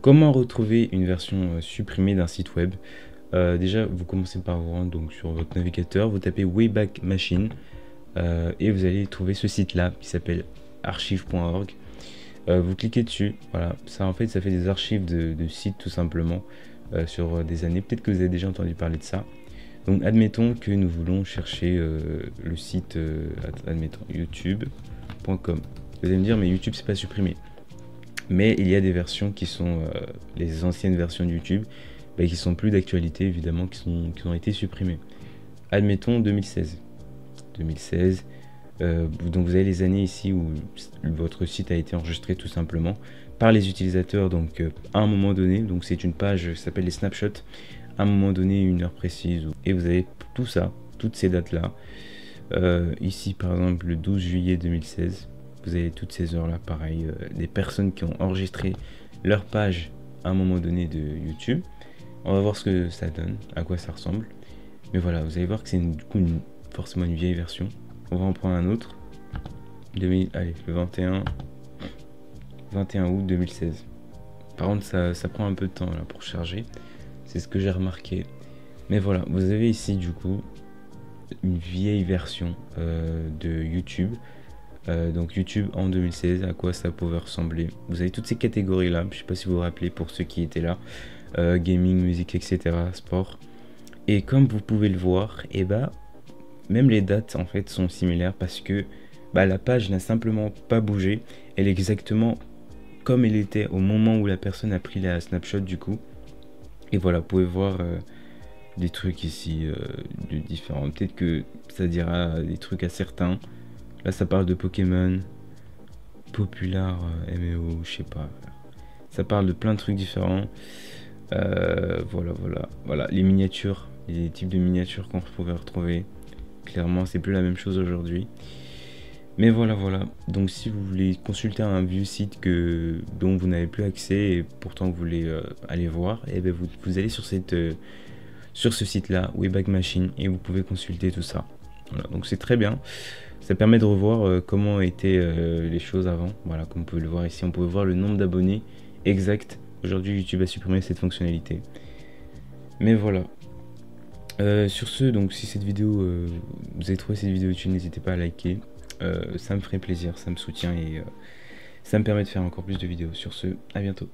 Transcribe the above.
Comment retrouver une version supprimée d'un site web? Déjà, vous commencez par vous rendre donc, sur votre navigateur, vous tapez Wayback Machine et vous allez trouver ce site-là qui s'appelle archive.org. Vous cliquez dessus, voilà, ça en fait ça fait des archives de sites tout simplement sur des années. Peut-être que vous avez déjà entendu parler de ça. Donc admettons que nous voulons chercher le site, admettons youtube.com. Vous allez me dire mais YouTube c'est pas supprimé. Mais il y a des versions qui sont les anciennes versions de YouTube, qui sont plus d'actualité évidemment, qui ont été supprimées. Admettons 2016. 2016. Donc vous avez les années ici où votre site a été enregistré tout simplement par les utilisateurs. Donc à un moment donné, donc c'est une page qui s'appelle les snapshots. À un moment donné, une heure précise, et vous avez tout ça, toutes ces dates là. Ici par exemple le 12 juillet 2016. Vous avez toutes ces heures là, pareil, des personnes qui ont enregistré leur page à un moment donné de YouTube. On va voir ce que ça donne, à quoi ça ressemble. Mais voilà, vous allez voir que c'est du coup forcément une vieille version. On va en prendre un autre. Allez, le 21 août 2016. Par contre, ça prend un peu de temps là pour charger. C'est ce que j'ai remarqué. Mais voilà, vous avez ici du coup une vieille version de YouTube. Donc YouTube en 2016, à quoi ça pouvait ressembler. Vous avez toutes ces catégories là, je sais pas si vous vous rappelez pour ceux qui étaient là. Gaming, musique, etc. Sport. Et comme vous pouvez le voir, et même les dates en fait sont similaires parce que la page n'a simplement pas bougé. Elle est exactement comme elle était au moment où la personne a pris la snapshot du coup. Et voilà, vous pouvez voir des trucs ici de différents. Peut-être que ça dira des trucs à certains. Là ça parle de Pokémon, Popular, MMO, je sais pas. Ça parle de plein de trucs différents. Voilà, les miniatures, les types de miniatures qu'on pouvait retrouver. Clairement, c'est plus la même chose aujourd'hui. Mais voilà. Donc, si vous voulez consulter un vieux site dont vous n'avez plus accès et pourtant vous voulez aller voir, et vous allez sur ce site-là, Wayback Machine, et vous pouvez consulter tout ça. Voilà, donc c'est très bien. Ça permet de revoir comment étaient les choses avant. Voilà, comme vous pouvez le voir ici, on peut voir le nombre d'abonnés exact. Aujourd'hui, YouTube a supprimé cette fonctionnalité. Mais voilà. Sur ce, donc si cette vidéo, vous avez trouvé cette vidéo utile, n'hésitez pas à liker. Ça me ferait plaisir, ça me soutient et ça me permet de faire encore plus de vidéos. Sur ce, à bientôt.